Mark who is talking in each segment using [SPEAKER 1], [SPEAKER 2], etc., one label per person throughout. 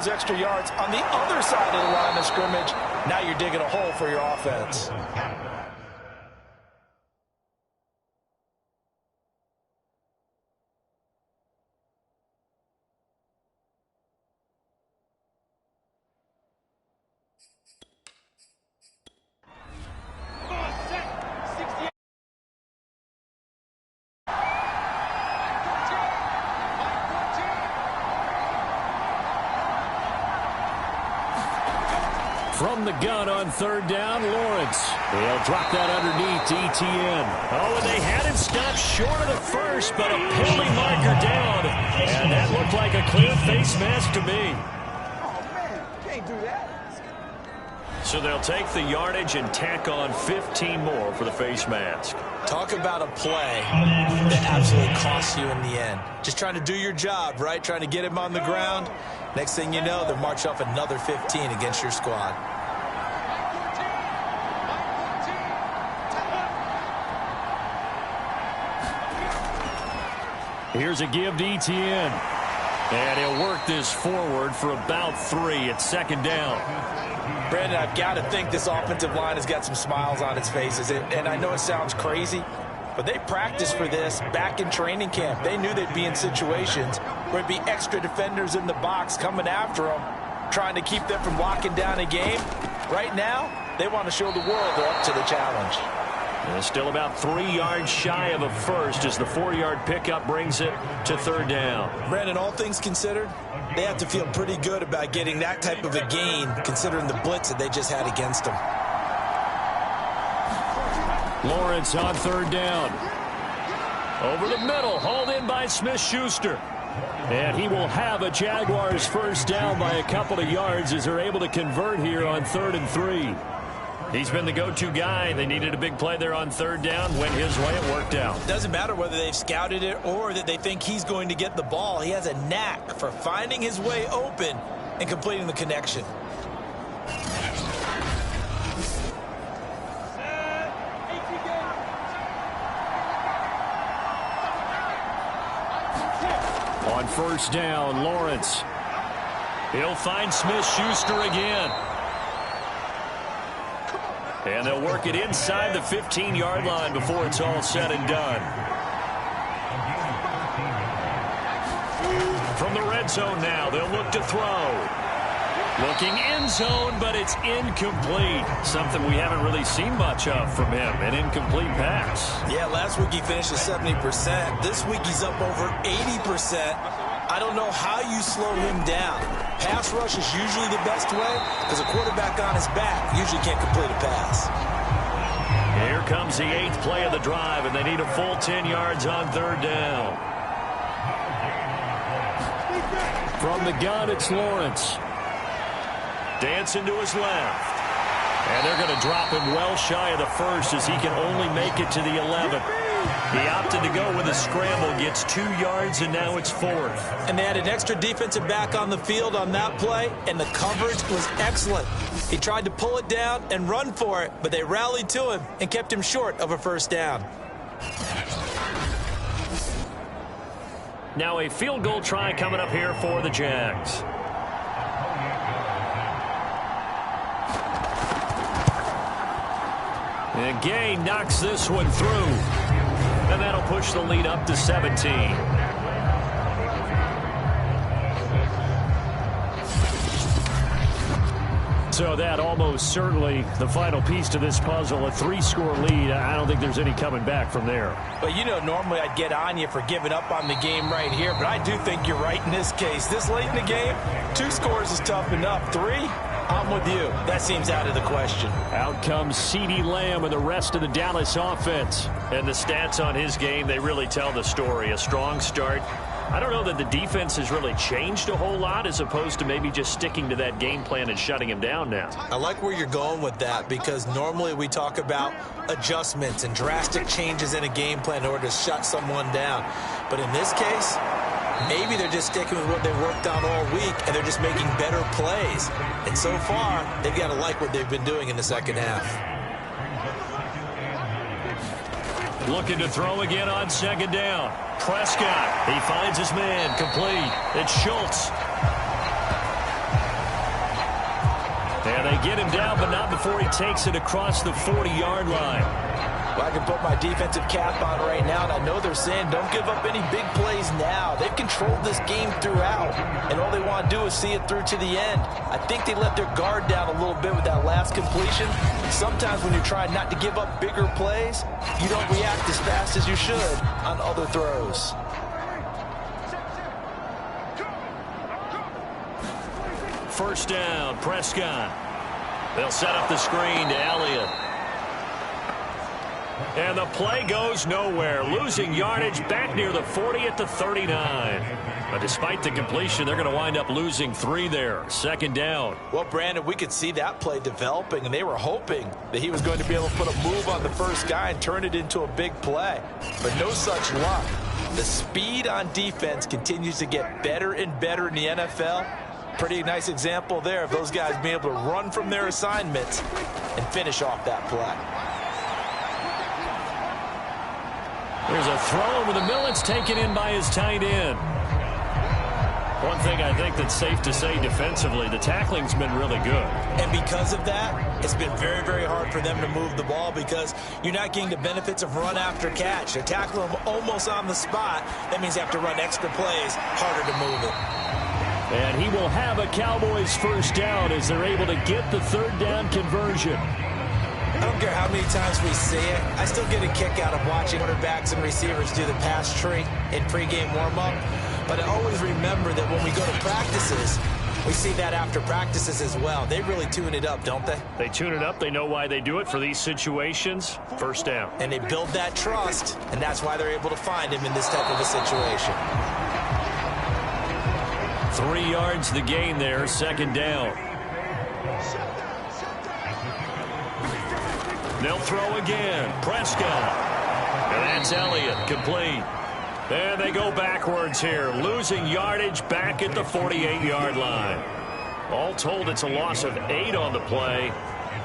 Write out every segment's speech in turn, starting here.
[SPEAKER 1] those extra yards on the other side of the line of scrimmage. Now you're digging a hole for your offense.
[SPEAKER 2] From the gun on third down, Lawrence. They'll drop that underneath to ETN. Oh, and they had him stopped short of the first, but a penalty marker down. And that looked like a clear face mask to me.
[SPEAKER 3] Oh, man, can't do that.
[SPEAKER 2] So they'll take the yardage and tack on 15 more for the face mask.
[SPEAKER 1] Talk about a play that absolutely costs you in the end. Just trying to do your job, right? Trying to get him on the ground. Next thing you know, they'll march off another 15 against your squad.
[SPEAKER 2] Here's a give to ETN. And he'll work this forward for about 3 at second down.
[SPEAKER 1] Brandon, I've got to think this offensive line has got some smiles on its faces. And I know it sounds crazy, but they practiced for this back in training camp. They knew they'd be in situations where it'd be extra defenders in the box coming after them, trying to keep them from locking down a game. Right now, they want to show the world they're up to the challenge.
[SPEAKER 2] And still about 3 yards shy of a first as the 4-yard pickup brings it to third down.
[SPEAKER 1] Brandon, all things considered, they have to feel pretty good about getting that type of a gain, considering the blitz that they just had against them.
[SPEAKER 2] Lawrence on third down. Over the middle, hauled in by Smith-Schuster. And he will have a Jaguars first down by a couple of yards as they're able to convert here on 3rd and 3. He's been the go-to guy. They needed a big play there on third down. Went his way. It worked out.
[SPEAKER 1] Doesn't matter whether they've scouted it or that they think he's going to get the ball. He has a knack for finding his way open and completing the connection.
[SPEAKER 2] On first down, Lawrence. He'll find Smith-Schuster again. And they'll work it inside the 15-yard line before it's all said and done. From the red zone now, they'll look to throw. Looking end zone, but it's incomplete. Something we haven't really seen much of from him, an incomplete pass.
[SPEAKER 1] Yeah, last week he finished at 70%. This week he's up over 80%. I don't know how you slow him down. Pass rush is usually the best way because a quarterback on his back usually can't complete a pass.
[SPEAKER 2] Here comes the 8th play of the drive, and they need a full 10 yards on third down. From the gun, it's Lawrence. Dancing to his left. And they're going to drop him well shy of the first as he can only make it to the 11th. He opted to go with a scramble, gets 2 yards, and now it's 4th.
[SPEAKER 1] And they had an extra defensive back on the field on that play, and the coverage was excellent. He tried to pull it down and run for it, but they rallied to him and kept him short of a first down.
[SPEAKER 2] Now a field goal try coming up here for the Jags. And Gay knocks this one through. And that'll push the lead up to 17. So that almost certainly the final piece to this puzzle, a 3-score lead. I don't think there's any coming back from there.
[SPEAKER 1] But, you know, normally I'd get on you for giving up on the game right here, but I do think you're right in this case. This late in the game, 2 scores is tough enough. 3, I'm with you. That seems out of the question.
[SPEAKER 2] Out comes CeeDee Lamb and the rest of the Dallas offense. And the stats on his game, they really tell the story. A strong start. I don't know that the defense has really changed a whole lot as opposed to maybe just sticking to that game plan and shutting him down now.
[SPEAKER 1] I like where you're going with that because normally we talk about adjustments and drastic changes in a game plan in order to shut someone down. But in this case, maybe they're just sticking with what they worked on all week and they're just making better plays. And so far, they've got to like what they've been doing in the second half.
[SPEAKER 2] Looking to throw again on second down. Prescott, he finds his man, complete. It's Schultz. And they get him down, but not before he takes it across the 40-yard line.
[SPEAKER 1] Well, I can put my defensive cap on right now, and I know they're saying don't give up any big plays now. They've controlled this game throughout, and all they want to do is see it through to the end. I think they let their guard down a little bit with that last completion. Sometimes when you're trying not to give up bigger plays, you don't react as fast as you should on other throws.
[SPEAKER 2] First down, Prescott. They'll set up the screen to Elliott. And the play goes nowhere. Losing yardage back near the 40 at the 39. But despite the completion, they're going to wind up losing 3 there. Second down.
[SPEAKER 1] Well, Brandon, we could see that play developing, and they were hoping that he was going to be able to put a move on the first guy and turn it into a big play. But no such luck. The speed on defense continues to get better and better in the NFL. Pretty nice example there of those guys being able to run from their assignments and finish off that play.
[SPEAKER 2] There's a throw over the middle. It's taken in by his tight end. One thing I think that's safe to say defensively, the tackling's been really good.
[SPEAKER 1] And because of that, it's been very, very hard for them to move the ball because you're not getting the benefits of run after catch. They're tackling them almost on the spot. That means they have to run extra plays, harder to move it.
[SPEAKER 2] And he will have a Cowboys first down as they're able to get the third down conversion.
[SPEAKER 1] I don't care how many times we see it. I still get a kick out of watching quarterbacks and receivers do the pass tree in pregame warm-up. But I always remember that when we go to practices, we see that after practices as well. They really tune it up, don't they?
[SPEAKER 2] They tune it up. They know why they do it for these situations. First down.
[SPEAKER 1] And they build that trust, and that's why they're able to find him in this type of a situation.
[SPEAKER 2] 3 yards the gain there, second down. They'll throw again. Prescott. And that's Elliott, complete. And they go backwards here, losing yardage back at the 48-yard line. All told, it's a loss of 8 on the play.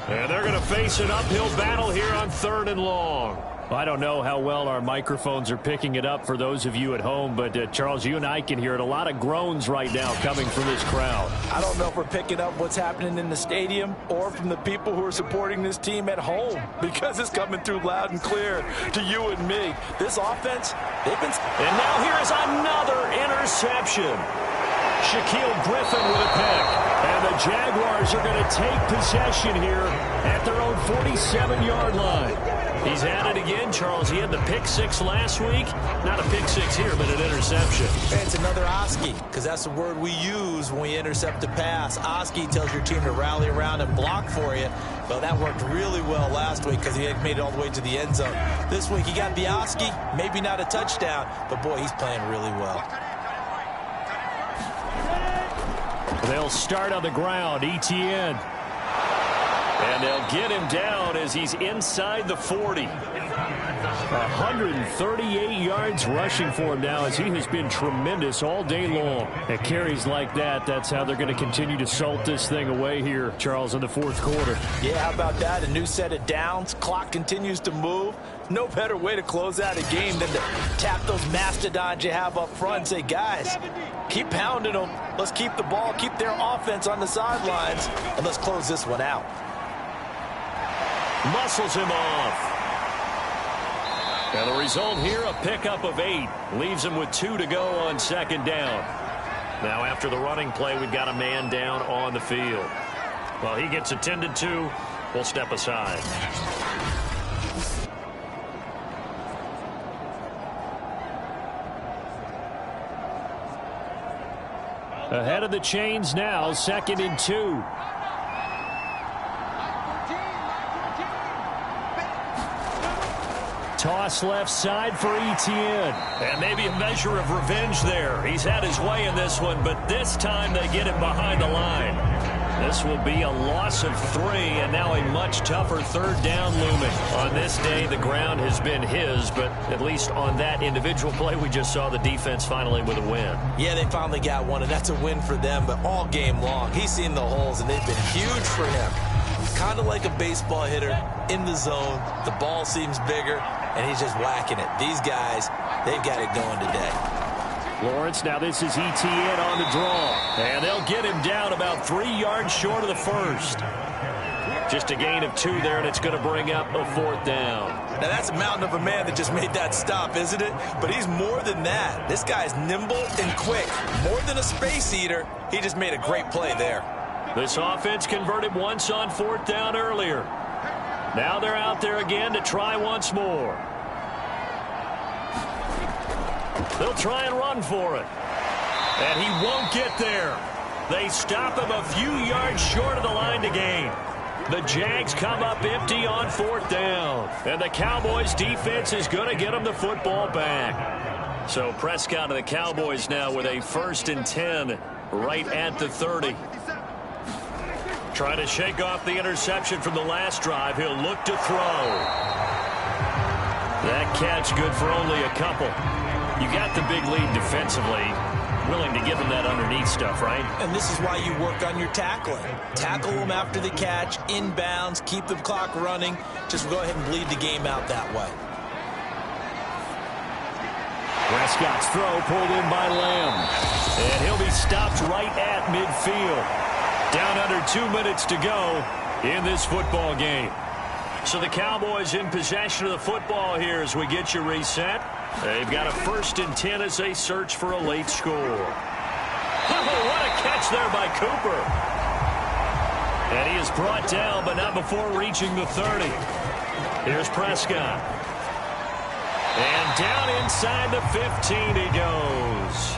[SPEAKER 2] And they're going to face an uphill battle here on 3rd and long. I don't know how well our microphones are picking it up for those of you at home, but Charles, you and I can hear it. A lot of groans right now coming from this crowd.
[SPEAKER 1] I don't know if we're picking up what's happening in the stadium or from the people who are supporting this team at home, because it's coming through loud and clear to you and me. This offense, they've been...
[SPEAKER 2] And now here is another interception. Shaquille Griffin with a pick. And the Jaguars are going to take possession here at their own 47-yard line. He's at it again, Charles. He had the pick 6 last week. Not a pick 6 here, but an interception.
[SPEAKER 1] And it's another Oski, because that's the word we use when we intercept a pass. Oski tells your team to rally around and block for you. Well, that worked really well last week because he had made it all the way to the end zone. This week he got the Oski, maybe not a touchdown, but boy, he's playing really well.
[SPEAKER 2] They'll start on the ground, Etienne. And they'll get him down as he's inside the 40. 138 yards rushing for him now as he has been tremendous all day long. At carries like that, that's how they're going to continue to salt this thing away here, Charles, in the 4th quarter.
[SPEAKER 1] Yeah, how about that? A new set of downs. Clock continues to move. No better way to close out a game than to tap those mastodons you have up front and say, guys, keep pounding them. Let's keep the ball, keep their offense on the sidelines, and let's close this one out.
[SPEAKER 2] Muscles him off. And the result here, a pickup of 8. Leaves him with 2 to go on 2nd down. Now after the running play, we've got a man down on the field. Well, he gets attended to. We'll step aside. Ahead of the chains now, 2nd and 2. Toss left side for Etienne. And maybe a measure of revenge there. He's had his way in this one, but this time they get him behind the line. This will be a loss of 3, and now a much tougher 3rd down looming. On this day, the ground has been his, but at least on that individual play, we just saw the defense finally with a win.
[SPEAKER 1] Yeah, they finally got one, and that's a win for them, but all game long, he's seen the holes, and they've been huge for him. Kind of like a baseball hitter in the zone. The ball seems bigger, and he's just whacking it. These guys, they've got it going today.
[SPEAKER 2] Lawrence, now this is Etienne on the draw. And they'll get him down about 3 yards short of the first. Just a gain of 2 there, and it's going to bring up a 4th down.
[SPEAKER 1] Now, that's a mountain of a man that just made that stop, isn't it? But he's more than that. This guy's nimble and quick. More than a space eater, he just made a great play there.
[SPEAKER 2] This offense converted once on 4th down earlier. Now they're out there again to try once more. They'll try and run for it. And he won't get there. They stop him a few yards short of the line to gain. The Jags come up empty on 4th down. And the Cowboys defense is going to get them the football back. So Prescott and the Cowboys now with a 1st and 10 right at the 30. Trying to shake off the interception from the last drive. He'll look to throw. That catch good for only a couple. You got the big lead defensively. Willing to give him that underneath stuff, right?
[SPEAKER 1] And this is why you work on your tackling. Tackle them after the catch, inbounds, keep the clock running. Just go ahead and bleed the game out that way.
[SPEAKER 2] Prescott's throw pulled in by Lamb. And he'll be stopped right at midfield. Down under 2 minutes to go in this football game. So the Cowboys in possession of the football here as we get you reset. They've got a 1st and 10 as they search for a late score. Oh, what a catch there by Cooper. And he is brought down, but not before reaching the 30. Here's Prescott. And down inside the 15 he goes.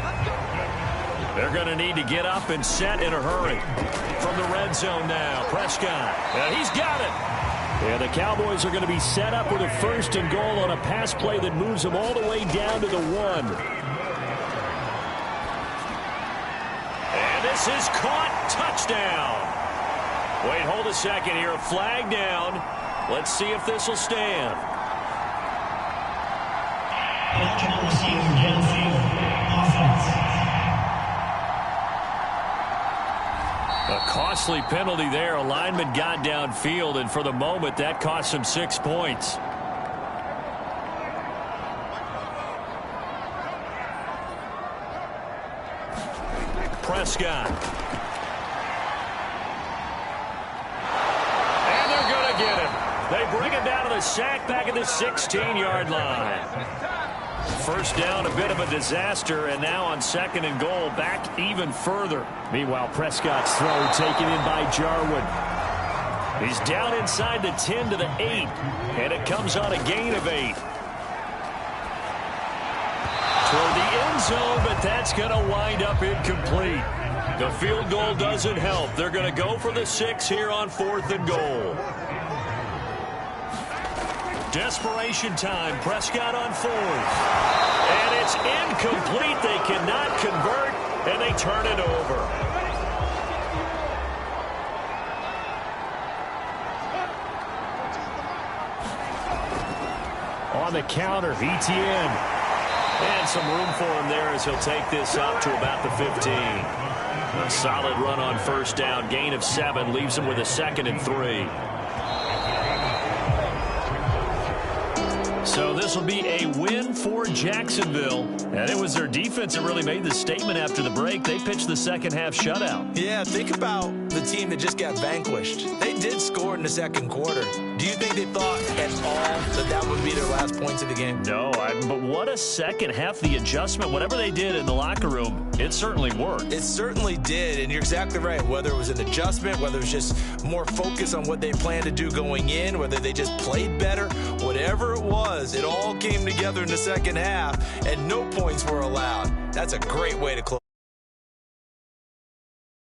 [SPEAKER 2] They're going to need to get up and set in a hurry. From the red zone now, Prescott. And he's got it. And the Cowboys are going to be set up with a 1st and goal on a pass play that moves them all the way down to the 1. And this is caught. Touchdown. Wait, hold a second here. A flag down. Let's see if this will stand. A costly penalty there. A lineman got downfield, and for the moment, that cost him 6 points. Prescott. And they're going to get him. They bring him down to the sack back at the 16-yard line. 1st down, a bit of a disaster, and now on 2nd and goal, back even further. Meanwhile, Prescott's throw taken in by Jarwin. He's down inside the 10 to the 8, and it comes on a gain of 8. Toward the end zone, but that's going to wind up incomplete. The field goal doesn't help. They're going to go for the 6 here on 4th and goal. Desperation time. Prescott on 4th. And it's incomplete. They cannot convert, and they turn it over. On the counter, ETN. And some room for him there as he'll take this up to about the 15. A solid run on 1st down. Gain of 7 leaves him with a 2nd and 3. So this will be a win for Jacksonville. And it was their defense that really made the statement after the break. They pitched the second-half shutout.
[SPEAKER 1] Yeah, think about the team that just got vanquished. They did score in the 2nd quarter. Do you think they thought at all that that would be their last points of the game?
[SPEAKER 2] No, but what a second half. The adjustment, whatever they did in the locker room, it certainly worked.
[SPEAKER 1] It certainly did, and you're exactly right. Whether it was an adjustment, whether it was just more focus on what they planned to do going in, whether they just played better, whatever it was, it all came together in the 2nd half, and no points were allowed. That's a great way to close.